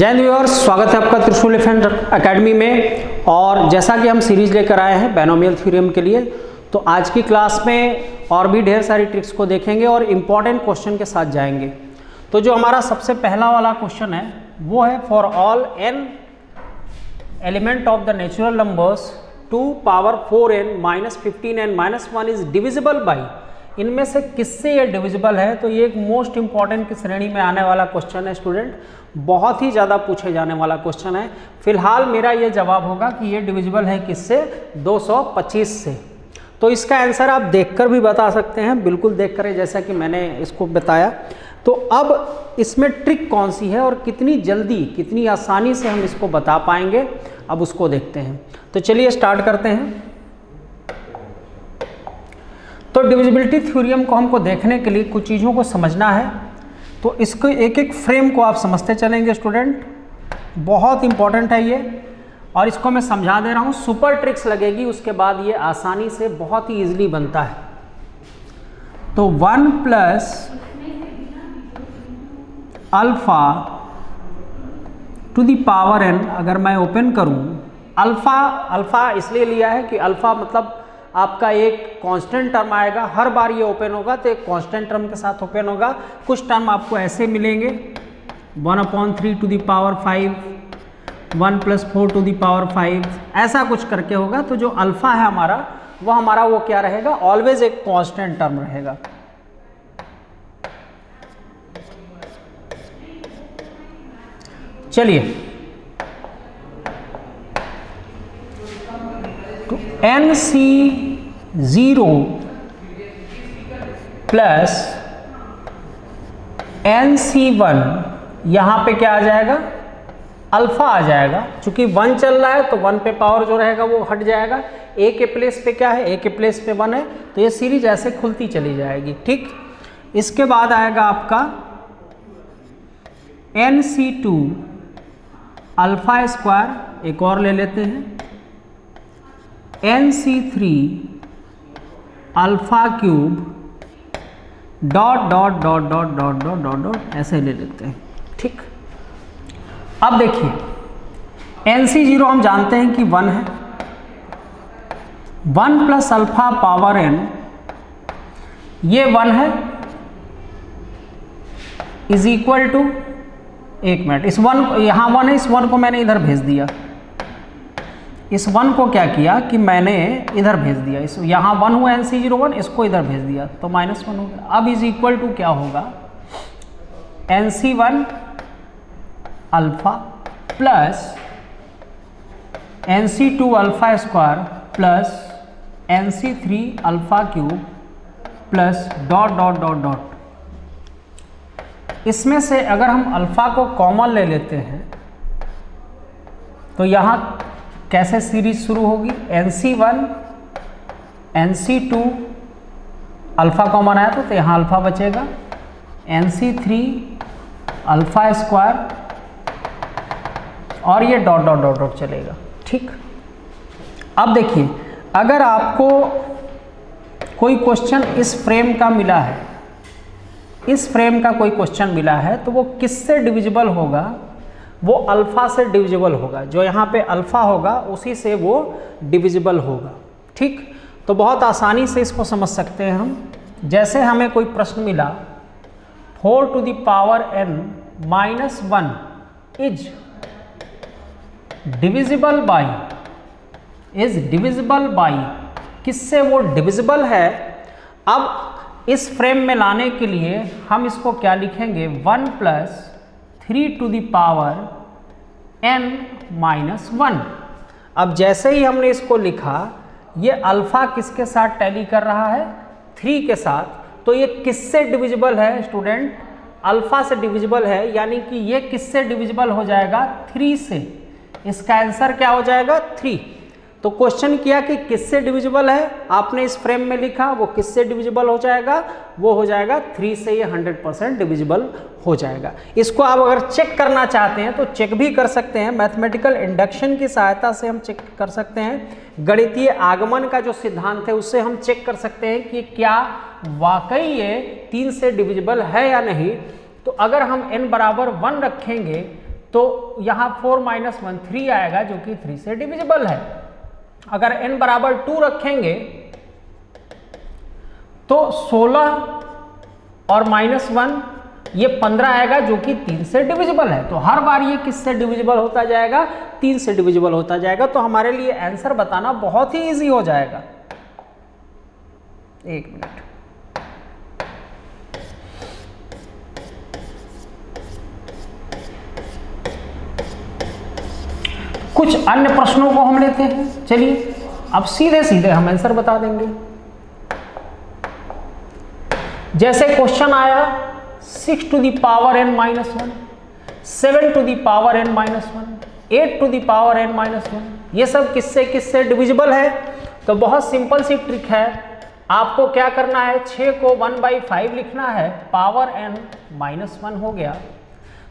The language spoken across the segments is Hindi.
जय हिंद व्यूअर्स, स्वागत है आपका त्रिशूल एलिफेंट एकेडमी में। और जैसा कि हम सीरीज लेकर आए हैं बायनोमियल थ्योरम के लिए, तो आज की क्लास में और भी ढेर सारी ट्रिक्स को देखेंगे और इम्पॉर्टेंट क्वेश्चन के साथ जाएंगे। तो जो हमारा सबसे पहला वाला क्वेश्चन है वो है for all n element of the natural numbers 2 power 4n minus 15n minus 1 is divisible by, इनमें से किससे ये डिविजिबल है। तो ये एक मोस्ट इंपॉर्टेंट की श्रेणी में आने वाला क्वेश्चन है स्टूडेंट, बहुत ही ज़्यादा पूछे जाने वाला क्वेश्चन है। फिलहाल मेरा ये जवाब होगा कि ये डिविजिबल है किससे, 225 से। तो इसका आंसर आप देखकर भी बता सकते हैं, बिल्कुल देख कर, जैसा कि मैंने इसको बताया। तो अब इसमें ट्रिक कौन सी है और कितनी जल्दी कितनी आसानी से हम इसको बता पाएंगे, अब उसको देखते हैं। तो चलिए स्टार्ट करते हैं। तो डिविजिबिलिटी थ्योरम को हमको देखने के लिए कुछ चीज़ों को समझना है। तो इसको एक एक फ्रेम को आप समझते चलेंगे स्टूडेंट, बहुत इंपॉर्टेंट है ये। और इसको मैं समझा दे रहा हूँ, सुपर ट्रिक्स लगेगी, उसके बाद ये आसानी से बहुत ही ईजिली बनता है। तो 1 plus alpha two the power n, अगर मैं ओपन करूँ, अल्फ़ा इसलिए लिया है कि अल्फ़ा मतलब आपका एक कांस्टेंट टर्म आएगा, हर बार ये ओपन होगा तो एक कांस्टेंट टर्म के साथ ओपन होगा। कुछ टर्म आपको ऐसे मिलेंगे 1/3 to the power 5, 1 + 4 to the power 5, ऐसा कुछ करके होगा। तो जो अल्फ़ा है हमारा वो क्या रहेगा, ऑलवेज एक कांस्टेंट टर्म रहेगा। चलिए, तो NC0 प्लस NC1, यहाँ पे क्या आ जाएगा, अल्फ़ा आ जाएगा। चूंकि 1 चल रहा है तो 1 पे पावर जो रहेगा वो हट जाएगा। ए के प्लेस पे क्या है, ए के प्लेस पे 1 है, तो ये सीरीज ऐसे खुलती चली जाएगी। ठीक, इसके बाद आएगा आपका NC2 अल्फ़ा स्क्वायर, एक और ले लेते हैं, NC3 alpha cube dot dot dot dot dot dot dot dot ऐसे ले लेते हैं। ठीक, अब देखिए NC0 हम जानते हैं कि 1 है, 1 प्लस अल्फ़ा पावर n, ये 1 है, इज इक्वल टू, एक मिनट, इस 1 यहाँ 1 है, इस 1 को मैंने इधर भेज दिया। इस 1 को क्या किया कि मैंने इधर भेज दिया, इस यहाँ 1 हुआ NC01, इसको इधर भेज दिया तो -1 हो गया। अब इज इक्वल टू क्या होगा, NC1 alpha plus NC2 alpha square plus NC3 alpha cube plus dot dot dot dot. इसमें से अगर हम अल्फ़ा को कॉमन ले लेते हैं तो यहाँ कैसे सीरीज शुरू होगी, NC1 NC2 अल्फ़ा कॉमन आया तो यहाँ अल्फ़ा बचेगा, NC3 अल्फ़ा स्क्वायर और ये डॉट डॉट डॉट डॉट चलेगा। ठीक, अब देखिए, अगर आपको कोई क्वेश्चन इस फ्रेम का मिला है, इस फ्रेम का कोई क्वेश्चन मिला है, तो वो किससे डिविजिबल होगा, वो अल्फ़ा से डिविजिबल होगा। जो यहाँ पे अल्फ़ा होगा उसी से वो डिविजिबल होगा। ठीक, तो बहुत आसानी से इसको समझ सकते हैं हम। जैसे हमें कोई प्रश्न मिला 4 to the power n minus 1 is divisible by, किससे वो डिविजिबल है। अब इस फ्रेम में लाने के लिए हम इसको क्या लिखेंगे, 1 + 3 to the power n minus 1। अब जैसे ही हमने इसको लिखा, ये अल्फ़ा किसके साथ टैली कर रहा है, 3 के साथ। तो ये किससे डिविजिबल है स्टूडेंट, अल्फ़ा से डिविजिबल है, यानी कि ये किससे डिविजिबल हो जाएगा, 3 से। इसका आंसर क्या हो जाएगा, 3। तो क्वेश्चन किया कि किससे डिविजिबल है, आपने इस फ्रेम में लिखा, वो किससे डिविजिबल हो जाएगा, वो हो जाएगा 3 से, ये 100% डिविजिबल हो जाएगा। इसको आप अगर चेक करना चाहते हैं तो चेक भी कर सकते हैं, मैथमेटिकल इंडक्शन की सहायता से हम चेक कर सकते हैं। गणितीय आगमन का जो सिद्धांत है उससे हम चेक कर सकते हैं कि क्या वाकई ये 3 से डिविजिबल है या नहीं। तो अगर हम n बराबर 1 रखेंगे तो यहाँ 4 - 1 3 आएगा, जो कि 3 से डिविजिबल है। अगर n बराबर 2 रखेंगे तो 16 और -1 ये 15 आएगा, जो कि 3 से डिविजिबल है। तो हर बार ये किससे डिविजिबल होता जाएगा? 3 से डिविजिबल होता जाएगा। तो हमारे लिए आंसर बताना बहुत ही इजी हो जाएगा। एक मिनट, कुछ अन्य प्रश्नों को हम लेते हैं। चलिए अब सीधे सीधे हम आंसर बता देंगे। जैसे क्वेश्चन आया 6 to the power n - 1, 7 to the power n - 1, 8 to the power n - 1, ये सब किससे किससे डिविजिबल है? तो बहुत सिंपल सी ट्रिक है। आपको क्या करना है, 6 को 1/5 लिखना है, पावर n - 1 हो गया।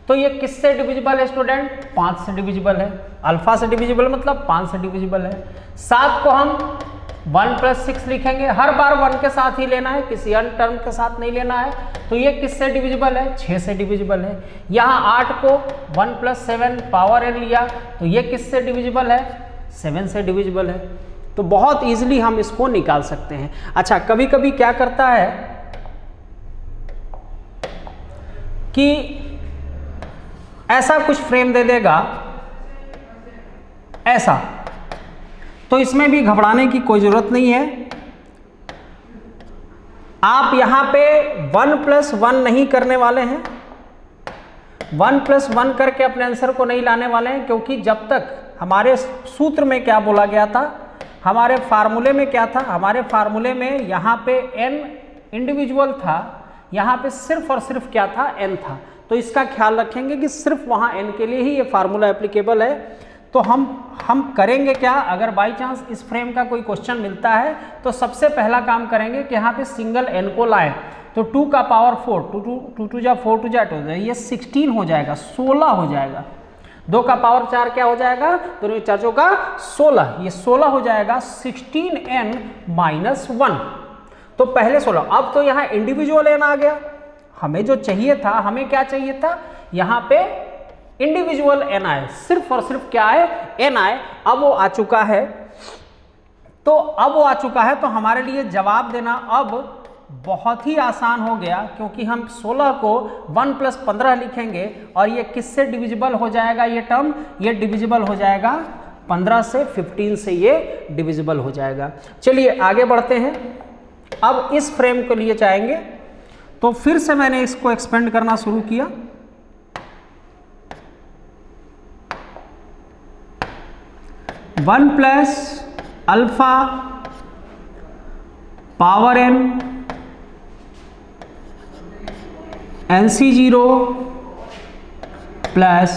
तो ये किससे डिविजिबल है स्टूडेंट? 5 से डिविजिबल है। अल्फा से डिविजिबल मतलब 5 से डिविजिबल है। 7 को हम 1 + 6 लिखेंगे, हर बार 1 के साथ ही लेना है, किसी अन्य टर्म के साथ नहीं लेना है। तो ये किससे डिविजिबल है? 6 से डिविजिबल है। यहाँ 8 को 1 + 7 पावर n लिया, तो ये किससे डिविजिबल है? 7 से डिविजिबल है। तो बहुत इजीली हम इसको निकाल सकते हैं। अच्छा, कभी कभी क्या करता है कि ऐसा कुछ फ्रेम दे देगा, ऐसा, तो इसमें भी घबराने की कोई जरूरत नहीं है। आप यहां पे 1 + 1 नहीं करने वाले हैं, 1 + 1 करके अपने आंसर को नहीं लाने वाले हैं, क्योंकि जब तक हमारे सूत्र में क्या बोला गया था, हमारे फार्मूले में क्या था, हमारे फार्मूले में यहाँ पे n इंडिविजुअल था, यहाँ पे सिर्फ और सिर्फ क्या था? n था। तो इसका ख्याल रखेंगे कि सिर्फ वहाँ n के लिए ही ये फार्मूला एप्लीकेबल है। तो हम करेंगे क्या, अगर बाई चांस इस फ्रेम का कोई क्वेश्चन मिलता है तो सबसे पहला काम करेंगे कि यहाँ पे सिंगल n को लाएं। तो 2 का पावर 4, 2 2 जा 4 2 जा 2, ये 16 हो जाएगा, 16 हो जाएगा। 2 का पावर 4 क्या हो जाएगा? दोनों 4 का 16, ये 16 हो जाएगा, 16n - 1। तो पहले 16, अब तो यहाँ इंडिविजुअल n आ गया। हमें जो चाहिए था, हमें क्या चाहिए था, यहाँ पे इंडिविजुअल n आए, सिर्फ और सिर्फ क्या आए? n आए। अब वो आ चुका है, तो अब वो आ चुका है, तो हमारे लिए जवाब देना अब बहुत ही आसान हो गया, क्योंकि हम 16 को 1 + 15 लिखेंगे और ये किससे डिविजिबल हो जाएगा? ये टर्म ये डिविजिबल हो जाएगा 15 से, 15 से ये डिविजिबल हो जाएगा। चलिए आगे बढ़ते हैं। अब इस फ्रेम के लिए चाहेंगे, तो फिर से मैंने इसको एक्सपेंड करना शुरू किया। One plus alpha power n NC0 plus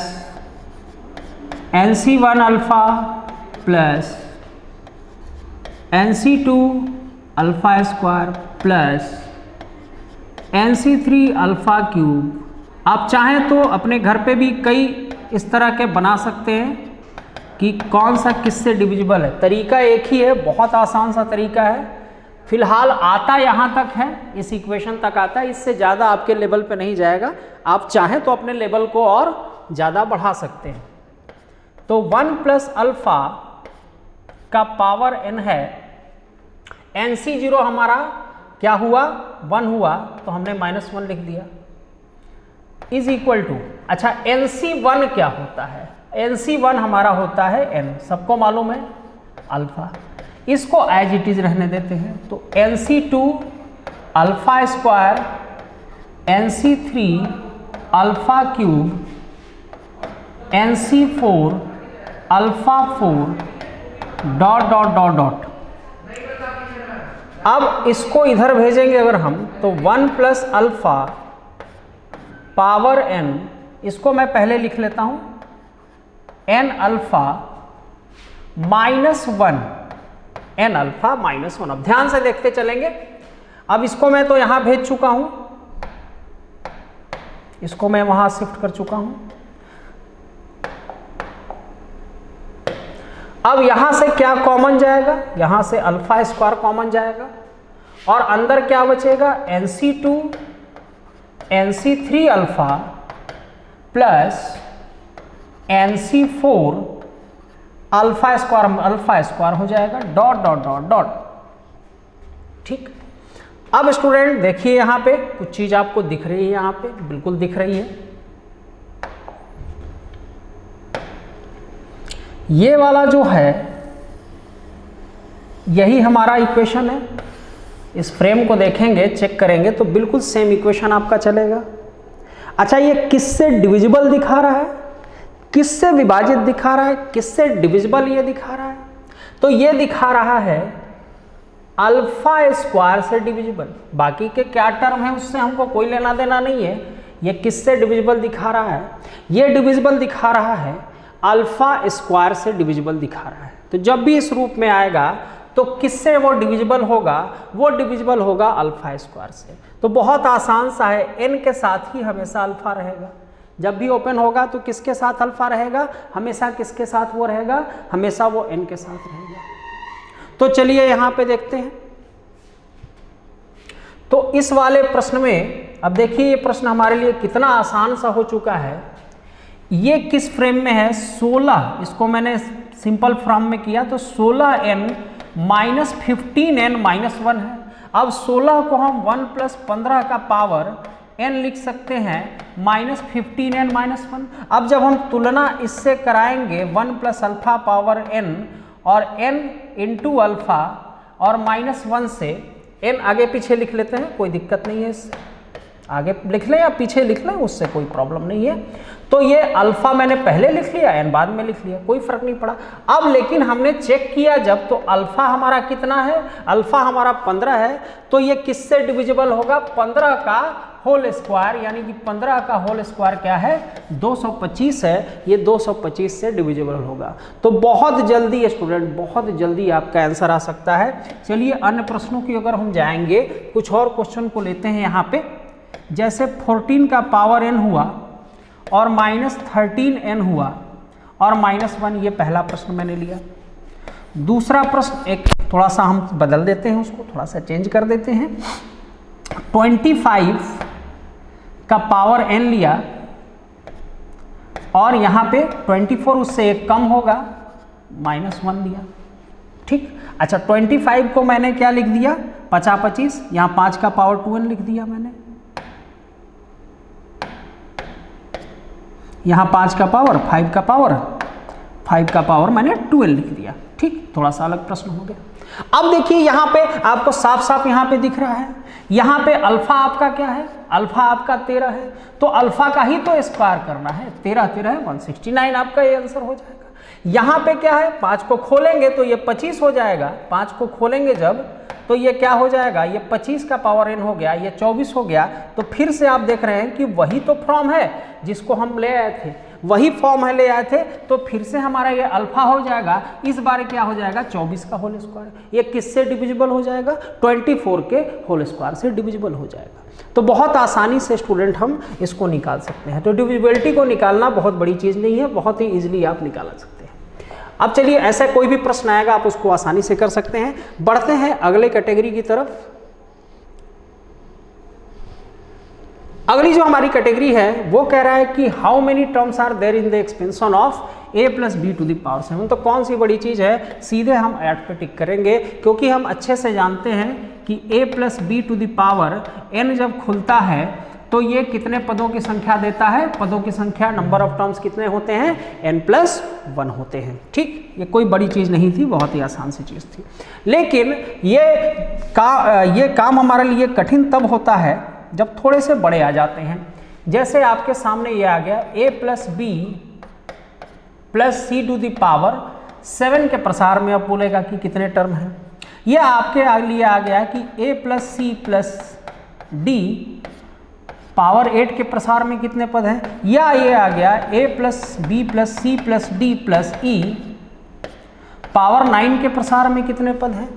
NC1 alpha plus NC2 alpha square plus NC3 alpha cube. आप चाहें तो अपने घर पे भी कई इस तरह के बना सकते हैं कि कौन सा किससे डिविजिबल है। तरीका एक ही है, बहुत आसान सा तरीका है। फिलहाल आता यहाँ तक है, इस इक्वेशन तक आता है, इससे ज़्यादा आपके लेवल पे नहीं जाएगा। आप चाहें तो अपने लेवल को और ज़्यादा बढ़ा सकते हैं। तो 1 + अल्फा का पावर n है, NC0 हमारा क्या हुआ? 1 हुआ, तो हमने -1 लिख दिया, इज इक्वल टू, अच्छा NC1 क्या होता है? NC1 हमारा होता है n, सबको मालूम है, अल्फा। इसको एज इट इज रहने देते हैं। तो NC2 alpha square, NC3 alpha cube, NC4 alpha 4 dot dot dot dot. अब इसको इधर भेजेंगे अगर हम, तो 1 + अल्फा पावर n, इसको मैं पहले लिख लेता हूं, n अल्फा -1, n अल्फा -1। अब ध्यान से देखते चलेंगे। अब इसको मैं तो यहां भेज चुका हूं, इसको मैं वहां शिफ्ट कर चुका हूं। अब यहां से क्या कॉमन जाएगा? यहां से अल्फा स्क्वायर कॉमन जाएगा और अंदर क्या बचेगा? NC2 NC3 alpha plus NC4 alpha square हो जाएगा डॉट डॉट डॉट डॉट। ठीक, अब स्टूडेंट देखिए यहां पे कुछ चीज आपको दिख रही है, यहां पे बिल्कुल दिख रही है। ये वाला जो है यही हमारा इक्वेशन है। इस फ्रेम को देखेंगे, चेक करेंगे तो बिल्कुल सेम इक्वेशन आपका चलेगा। अच्छा, ये किससे डिविजिबल दिखा रहा है, किससे विभाजित दिखा रहा है, किससे डिविजिबल ये दिखा रहा है? तो ये दिखा रहा है अल्फा स्क्वायर से डिविजिबल। बाकी के क्या टर्म है उससे हमको कोई लेना देना नहीं है। ये किससे डिविजिबल दिखा रहा है? ये डिविजिबल दिखा रहा है अल्फा स्क्वायर से डिविजिबल दिखा रहा है। तो जब भी इस रूप में आएगा तो किससे वो डिविजिबल होगा? वो डिविजिबल होगा अल्फा स्क्वायर से। तो बहुत आसान सा है, n के साथ ही हमेशा अल्फा रहेगा। जब भी ओपन होगा तो किसके साथ अल्फा रहेगा? हमेशा किसके साथ वो रहेगा? हमेशा वो n के साथ रहेगा। तो चलिए यहां पे देखते हैं। तो इस वाले प्रश्न में अब देखिए, ये प्रश्न हमारे लिए कितना आसान सा हो चुका है। ये किस फ्रेम में है? 16। इसको मैंने सिंपल फॉर्म में किया तो 16n माइनस 15n माइनस 1 है। अब 16 को हम 1 प्लस 15 का पावर n लिख सकते हैं माइनस 15n माइनस 1। अब जब हम तुलना इससे कराएंगे 1 प्लस अल्फा पावर n और n इंटू अल्फा और माइनस 1 से, n आगे पीछे लिख लेते हैं, कोई दिक्कत नहीं है इससे। आगे लिख लें या पीछे लिख लें, उससे कोई प्रॉब्लम नहीं है। तो ये अल्फा मैंने पहले लिख लिया, n बाद में लिख लिया, कोई फर्क नहीं पड़ा। अब लेकिन हमने चेक किया जब, तो अल्फा हमारा कितना है? अल्फा हमारा 15 है। तो ये किससे डिविजिबल होगा? 15 का होल स्क्वायर, यानी कि 15 का होल स्क्वायर क्या है? 225 है। ये 225 से डिविजिबल होगा। तो बहुत जल्दी स्टूडेंट, बहुत जल्दी आपका आंसर आ सकता है। चलिए अन्य प्रश्नों की अगर हम जाएंगे, कुछ और क्वेश्चन को लेते हैं यहाँ पे। जैसे 14 का पावर n हुआ और माइनस 13n हुआ और माइनस 1, ये पहला प्रश्न मैंने लिया। दूसरा प्रश्न एक थोड़ा सा हम बदल देते हैं, उसको थोड़ा सा चेंज कर देते हैं। 25 का पावर n लिया और यहाँ पे 24 उससे एक कम होगा, माइनस 1 दिया। ठीक, अच्छा 25 को मैंने क्या लिख दिया? 50-25, यहाँ 5 का पावर 2n लिख दिया मैंने। यहाँ 5 का पावर 5 का पावर मैंने 12 लिख दिया। ठीक, थोड़ा सा अलग प्रश्न हो गया। अब देखिए यहाँ पे आपको साफ साफ यहाँ पे दिख रहा है, यहाँ पे अल्फा आपका क्या है? अल्फा आपका 13 है। तो अल्फा का ही तो स्क्वायर करना है। 13 है 169, आपका ये आंसर हो जाएगा। यहाँ पे क्या है? 5 को खोलेंगे तो ये 25 हो जाएगा। 5 को खोलेंगे जब, तो ये क्या हो जाएगा? ये 25 का पावर n हो गया, ये 24 हो गया। तो फिर से आप देख रहे हैं कि वही तो फॉर्म है जिसको हम ले आए थे, वही फॉर्म है ले आए थे। तो फिर से हमारा ये अल्फा हो जाएगा, इस बार क्या हो जाएगा? 24 का होल स्क्वायर। ये किससे डिविजिबल हो जाएगा? 24 के होल स्क्वायर से डिविजिबल हो जाएगा। तो बहुत आसानी से स्टूडेंट हम इसको निकाल सकते हैं। तो डिविजिबिलिटी को निकालना बहुत बड़ी चीज़ नहीं है, बहुत ही ईजिली आप निकाल सकते हैं। अब चलिए, ऐसा कोई भी प्रश्न आएगा आप उसको आसानी से कर सकते हैं। बढ़ते हैं अगले कैटेगरी की तरफ। अगली जो हमारी कैटेगरी है वो कह रहा है कि how many terms are there in the expansion of a plus B to the power 7। तो कौन सी बड़ी चीज़ है? सीधे हम ऐड पे टिक करेंगे, क्योंकि हम अच्छे से जानते हैं कि a plus B to the power n जब खुलता है तो ये कितने पदों की संख्या देता है? पदों की संख्या, नंबर ऑफ टर्म्स कितने होते हैं? n+1 होते हैं। ठीक, ये कोई बड़ी चीज़ नहीं थी, बहुत ही आसान सी चीज़ थी। लेकिन ये काम हमारे लिए कठिन तब होता है जब थोड़े से बड़े आ जाते हैं। जैसे आपके सामने ये आ गया a plus B plus C to the power 7 के प्रसार में। अब बोलेगा कि कितने टर्म हैं? ये आपके लिए आ गया कि a plus C plus D power 8 के प्रसार में कितने पद हैं? या ये आ गया a plus B plus C plus D plus E power 9 के प्रसार में कितने पद हैं?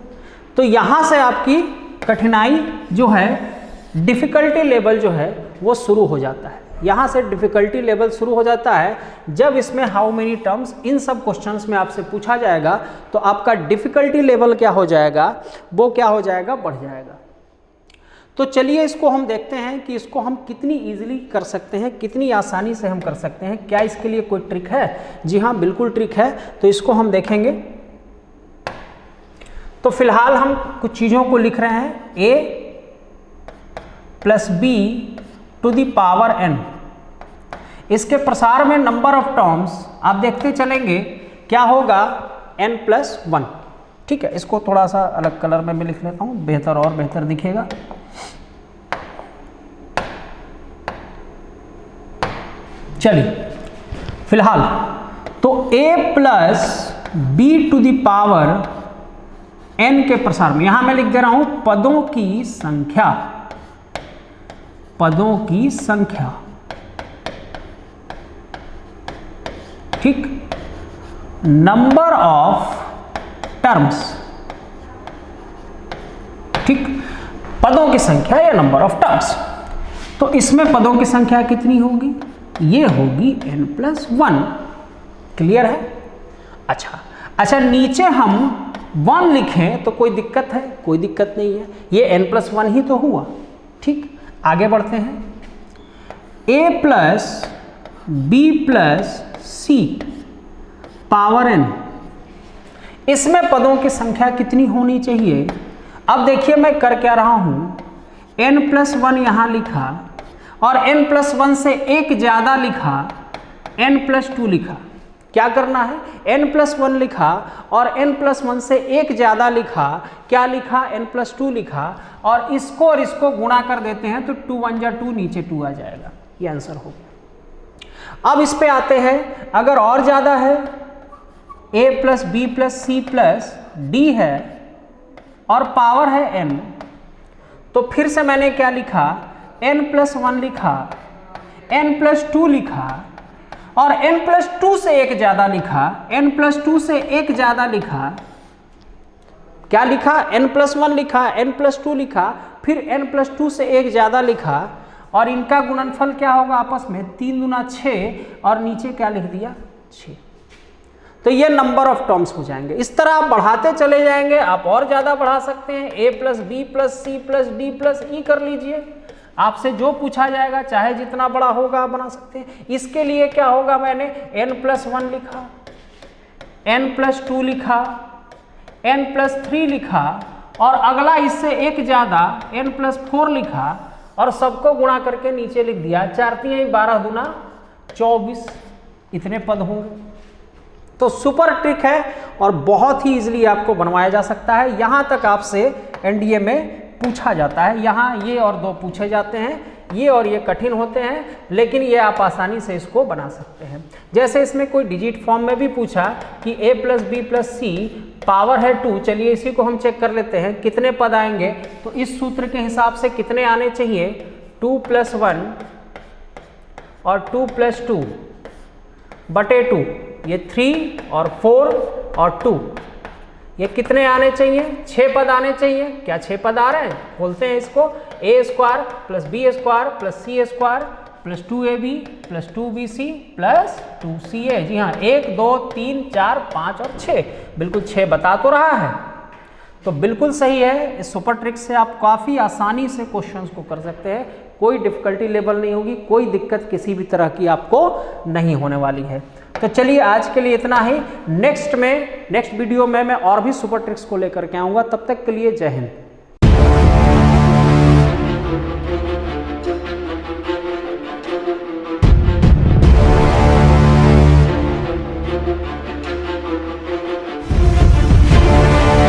तो यहाँ से आपकी कठिनाई जो है, डिफ़िकल्टी लेवल जो है वो शुरू हो जाता है। यहाँ से डिफ़िकल्टी लेवल शुरू हो जाता है जब इसमें हाउ मेनी टर्म्स, इन सब क्वेश्चंस में आपसे पूछा जाएगा तो आपका डिफ़िकल्टी लेवल क्या हो जाएगा? वो क्या हो जाएगा? बढ़ जाएगा। तो चलिए इसको हम देखते हैं कि इसको हम कितनी इजीली कर सकते हैं, कितनी आसानी से हम कर सकते हैं। क्या इसके लिए कोई ट्रिक है? जी हाँ, बिल्कुल ट्रिक है। तो इसको हम देखेंगे। तो फिलहाल हम कुछ चीज़ों को लिख रहे हैं, a plus B to the power n। इसके प्रसार में नंबर ऑफ टर्म्स आप देखते चलेंगे क्या होगा, n प्लस 1। ठीक है, इसको थोड़ा सा अलग कलर में मैं लिख लेता हूँ, बेहतर और बेहतर दिखेगा। चलिए फिलहाल तो a plus B to the power n के प्रसार में यहां मैं लिख दे रहा हूं पदों की संख्या, पदों की संख्या। ठीक, नंबर ऑफ टर्म्स। ठीक, पदों की संख्या या नंबर ऑफ टर्म्स। तो इसमें पदों की संख्या कितनी होगी? ये होगी n प्लस 1। क्लियर है? अच्छा, नीचे हम 1 लिखें तो कोई दिक्कत है? कोई दिक्कत नहीं है, ये n प्लस 1 ही तो हुआ। ठीक, आगे बढ़ते हैं। a plus B plus C power n, इसमें पदों की संख्या कितनी होनी चाहिए? अब देखिए मैं कर क्या रहा हूं, n प्लस 1 यहां लिखा और n प्लस 1 से एक ज्यादा लिखा, n प्लस 2 लिखा। क्या करना है? n प्लस 1 लिखा और n प्लस 1 से एक ज्यादा लिखा, क्या लिखा? n प्लस 2 लिखा, और इसको गुणा कर देते हैं तो 2 1 जा 2, नीचे 2 आ जाएगा। ये आंसर हो गया। अब इस पे आते हैं, अगर और ज्यादा है, a plus B plus C plus D है और पावर है n, तो फिर से मैंने क्या लिखा, n प्लस 1 लिखा, n प्लस 2 लिखा और n प्लस 2 से एक ज्यादा लिखा, n प्लस 2 से एक ज्यादा लिखा। क्या लिखा? n प्लस 1 लिखा, n प्लस 2 लिखा, फिर n प्लस 2 से एक ज्यादा लिखा, और इनका गुणनफल क्या होगा आपस में? 3 दूना 6, और नीचे क्या लिख दिया? 6। तो ये नंबर ऑफ टर्म्स हो जाएंगे। इस तरह आप बढ़ाते चले जाएंगे, आप और ज्यादा बढ़ा सकते हैं, a plus B plus C plus D plus e कर लीजिए। आपसे जो पूछा जाएगा, चाहे जितना बड़ा होगा आप बना सकते हैं। इसके लिए क्या होगा, मैंने n प्लस 1 लिखा, n प्लस 2 लिखा, n प्लस 3 लिखा, और अगला इससे एक ज्यादा n प्लस 4 लिखा, और सबको गुणा करके नीचे लिख दिया। 4 3 12 दूना 24, इतने पद होंगे। तो सुपर ट्रिक है और बहुत ही इजीली आपको बनवाया जा सकता है। यहां तक आपसे एनडीए में पूछा जाता है, यहाँ ये और 2 पूछे जाते हैं, ये और ये कठिन होते हैं, लेकिन ये आप आसानी से इसको बना सकते हैं। जैसे इसमें कोई डिजिट फॉर्म में भी पूछा कि a plus B plus C power है 2, चलिए इसी को हम चेक कर लेते हैं कितने पद आएंगे। तो इस सूत्र के हिसाब से कितने आने चाहिए? 2 प्लस 1 और 2 प्लस 2 बटे 2, ये 3 और 4 और 2, ये कितने आने चाहिए? 6 पद आने चाहिए। क्या 6 पद आ रहे हैं? खोलते हैं इसको, a square plus B square plus C square plus 2ab plus 2bc plus 2ca। जी हाँ, 1 2 3 4 5 और 6, बिल्कुल 6 बता तो रहा है। तो बिल्कुल सही है। इस सुपर ट्रिक से आप काफ़ी आसानी से क्वेश्चंस को कर सकते हैं, कोई डिफिकल्टी लेवल नहीं होगी, कोई दिक्कत किसी भी तरह की आपको नहीं होने वाली है। तो चलिए आज के लिए इतना ही। नेक्स्ट वीडियो में मैं और भी सुपर ट्रिक्स को लेकर के आऊँगा। तब तक के लिए जय हिंद।